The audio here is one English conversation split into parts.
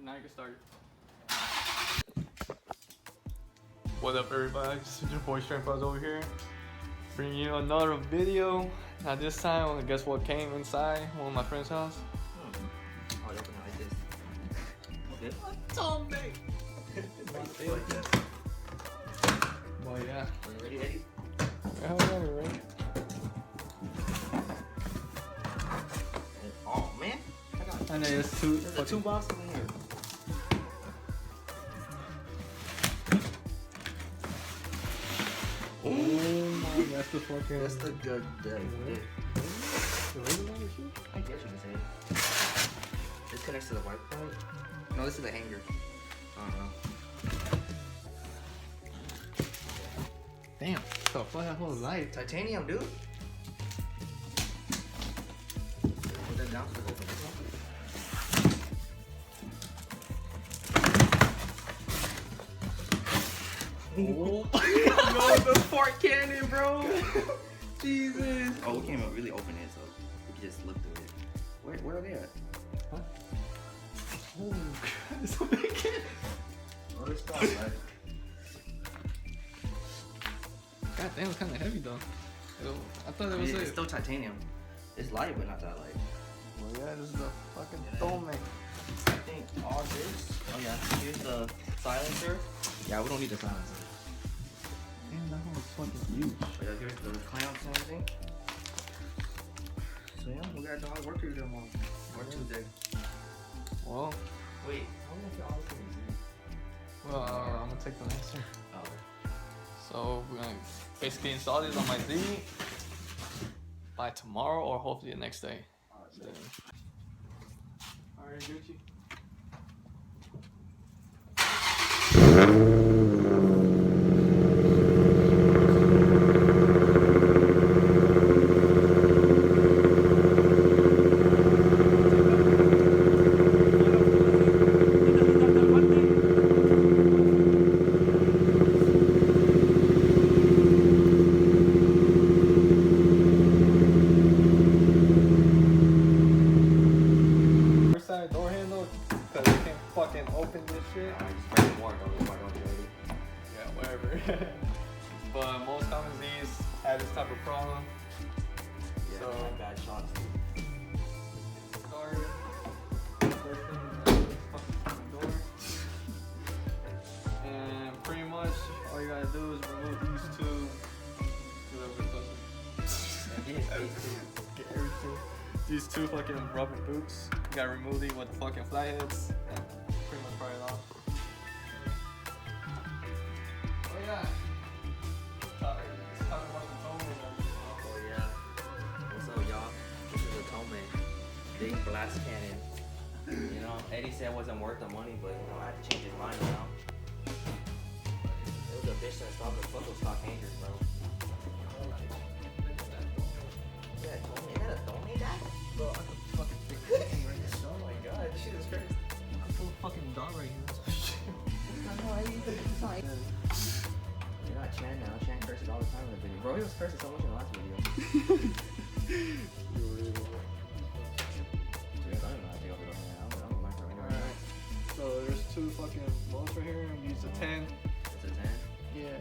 Now you can start. What up, everybody? This is your boy Strengthbars over here, bringing you another video. Now this time, guess what came inside one of my friend's house? Oh, you open it like this. Okay. Tomei. Like this. Well, yeah. Are you ready, Eddie? Yeah, we're ready. Oh man, I know there's two. there's a 2 boxes in here. Oh my, that's the fucking. That's the good day. The regular shit? I guess you can say it. This connects to the white part. No, this is the hanger. I don't know. Damn. The fuck that whole light. Titanium, dude. Put that down so it opens. Oh my god, the fart cannon, bro. Jesus. Oh, we can't even really open it, so we can just look through it. Where are they at? Huh? Oh god, it's so big. Oh, this stuff, right? God damn, it's kind of heavy though. I thought it was It's still titanium. It's light, but not that light. Well, yeah, this is the fucking Yeah. Tomei. I think all this. Oh yeah, here's the silencer. Yeah, we don't need the silencer. Damn, that one was fucking huge. But yeah, here's the clamps and everything. So yeah, we got a lot of work to do tomorrow. Or Tuesday. Well, Wait, how many of y'all can well, I'm gonna take the next one. Oh. So we're gonna basically install these on my Z by tomorrow or hopefully the next day. Alright, Gucci. Side door handle because we can't fucking open this shit. I just bring more though, if I don't get ready. Yeah, whatever. But most common Z's have this type of problem. Yeah, So- bad shots. Start. First thing is this fucking door. And pretty much all you gotta do is remove these two. Get everything. These two fucking rubber boots. You gotta remove these with the fucking flatheads and pretty much pry it off. Oh yeah. It's talking about the Tomei. Oh yeah. What's up, y'all? This is a Tomei. Big blast cannon. You know, Eddie said it wasn't worth the money, but you know, I had to change his mind now. It was a bitch that stopped the fucking stock hangers, bro. Yeah, Tomei. Is that a Tomei, Dad? Bro, I could fucking fix this thing right here. Oh my god, this shit is crazy. I put a fucking dog right here. You're not Chan now. Chan curses all the time in the video. Bro, he was cursing so much in the last video. Alright. So there's two fucking bolts right here. Use the 10. It's a 10. Yeah.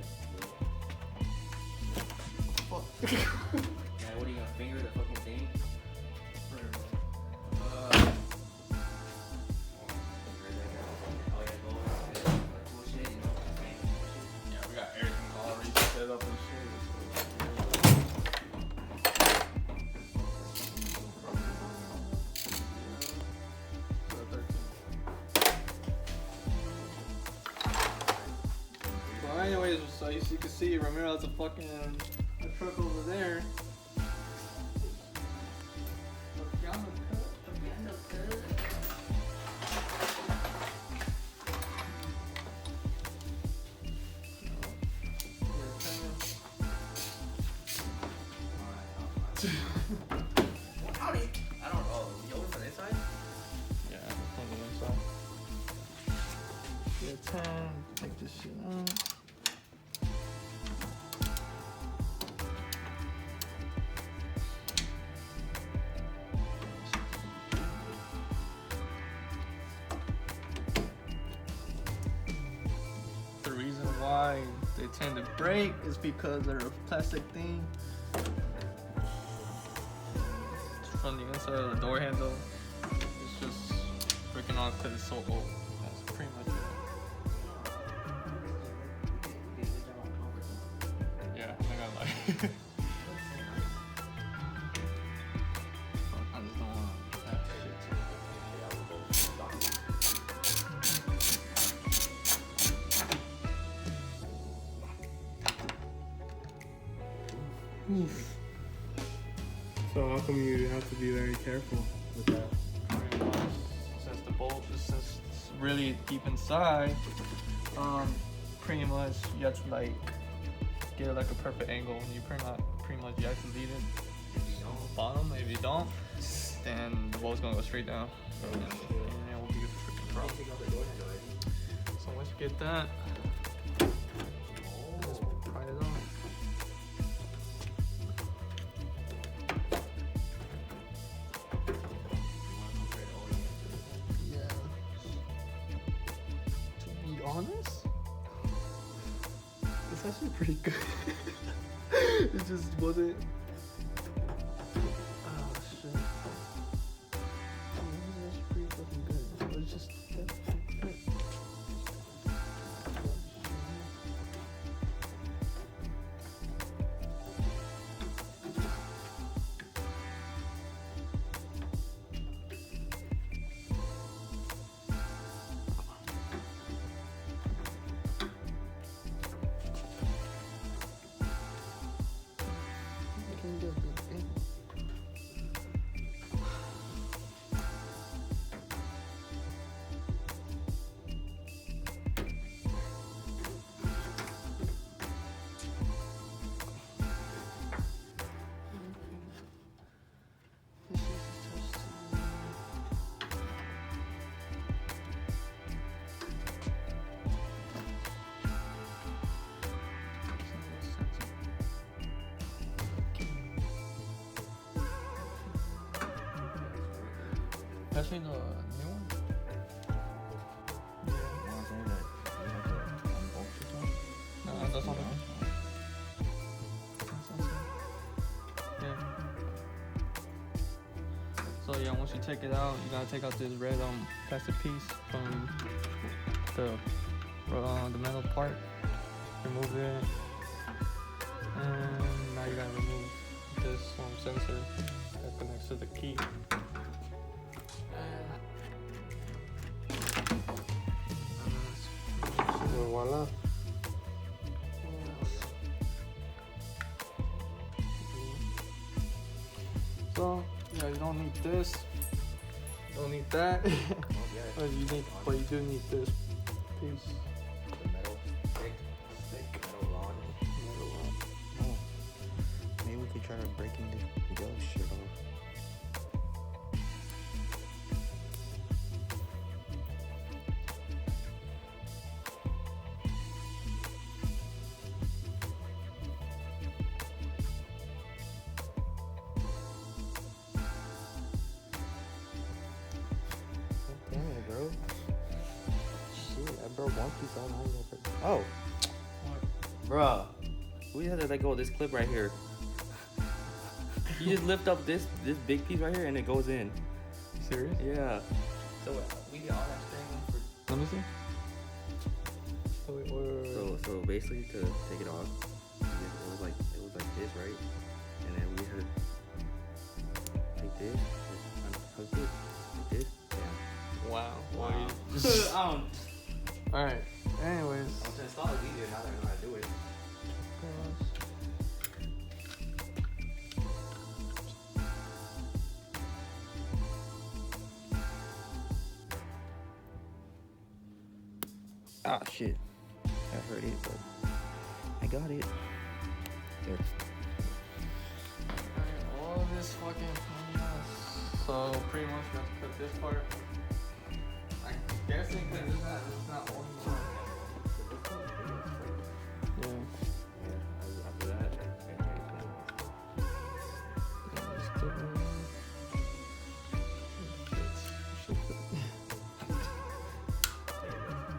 Fuck. Yeah, what are you gonna finger the fucking thing? Oh yeah, go over there. Cool shit, you know. Yeah, we got everything already set up and shit. So anyways, so you can see, Ramirez a fucking a truck over there. Howdy. I don't know. You open from the inside? Yeah, from the inside. Get 10, take this shit out. why they tend to break is because they're a plastic thing. From the inside of the door handle, it's just breaking off because it's so old. That's pretty much it. Yeah, I got like. I just don't want that shit. Oof. So how come you have to be very careful with that? Pretty much, since the bolt is just really deep inside, pretty much you have to like get like a perfect angle. You pretty much you have to lead it bottom. If you don't, then the bolt's gonna go straight down. And it will be a freaking problem. So once you get that, just pry it on. Honest? It's actually pretty good. It just wasn't. Oh shit. It was actually pretty fucking good. It was just that fucking good. Especially the new one. No, that's not it. Yeah. So yeah, once you take it out, you gotta take out this red plastic piece from the metal part. Remove it, and now you gotta remove this sensor that connects to the key. Voila. So yeah, you don't need this. You don't need that. But you do need this piece. The metal stick. Metal rod. Oh, maybe we could try breaking the yellow shit off. Damn it, bro. Shit, I broke one piece out. Oh, Bruh, we had to let go of this clip right here. You just lift up this big piece right here and it goes in. Serious? Yeah. So we did all that strangling for. Let me see. Oh, wait. So basically to take it off, it was like this, right? And then we had to take this, unhook it, like this. Yeah. Wow. Alright. Anyways. To install it easier now that I know how to do it. ah, shit. I hurt it, but I got it. There. All this fucking mess. So pretty much you have to cut this part. I'm guessing because it's not only one. Yeah. After that, Just clip it.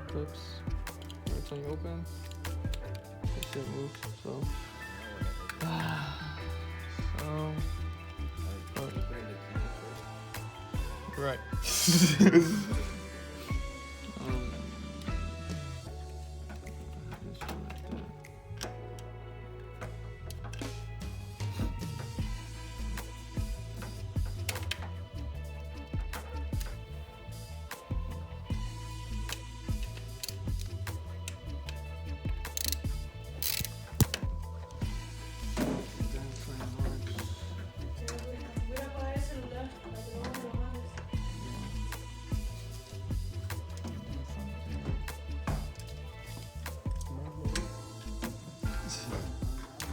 Clips. Every time you open. This shit moves, so. Right.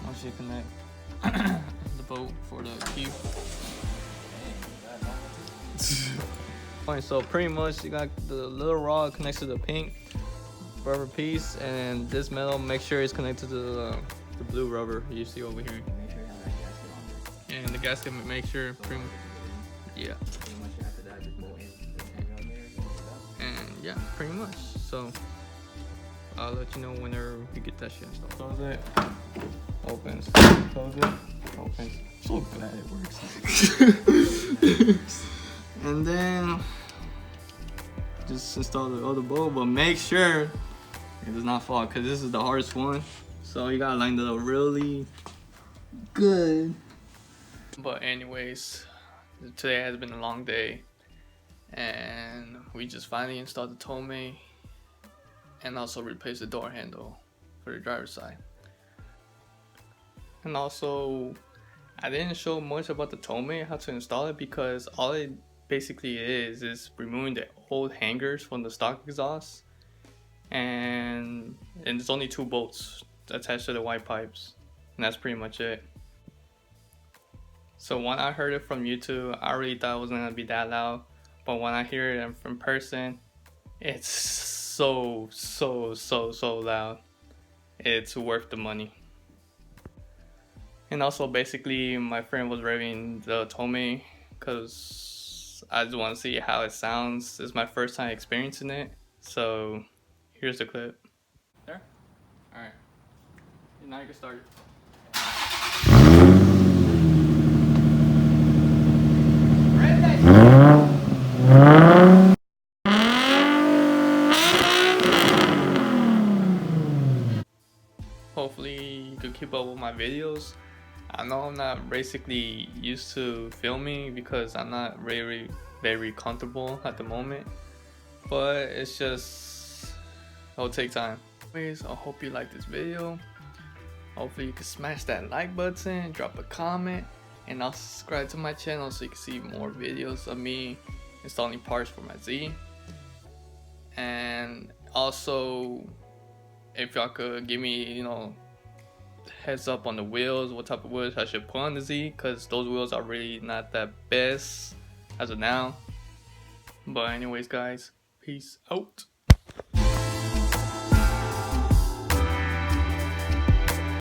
Once you connect the boat for the key. Alright, so pretty much you got the little rod connects to the pink rubber piece, and this metal, make sure it's connected to the blue rubber you see over here. Make sure you have that gasket on there. And the gasket, make sure, yeah. Pretty much after that, just bolt in the hang on there, bolt it up. And yeah, pretty much. So I'll let you know whenever we get that shit installed. Close it. Opens. Close it. Opens. So glad it works. And then just install the other bolt, but make sure it does not fall, because this is the hardest one. So you gotta line it up really good. But anyways, today has been a long day, and we just finally installed the Tomei and also replaced the door handle for the driver's side. And also, I didn't show much about the Tomei, how to install it, because all it basically is removing the old hangers from the stock exhaust, and there's only 2 bolts attached to the white pipes, and that's pretty much it. So when I heard it from YouTube, I really thought it wasn't gonna be that loud, but when I hear it in person, it's so loud. It's worth the money. And also, basically, my friend was revving the Tomei because I just want to see how it sounds. It's my first time experiencing it, so here's the clip. There? Alright. Now you can start it. Hopefully you can keep up with my videos. I know I'm not basically used to filming because I'm not very comfortable at the moment, but it's just, it'll take time. Anyways, I hope you like this video. Hopefully you can smash that like button, drop a comment, and also subscribe to my channel so you can see more videos of me installing parts for my Z. And also, if y'all could give me, heads up on the wheels, what type of wheels I should put on the Z, because those wheels are really not that best as of now. But anyways guys, peace out.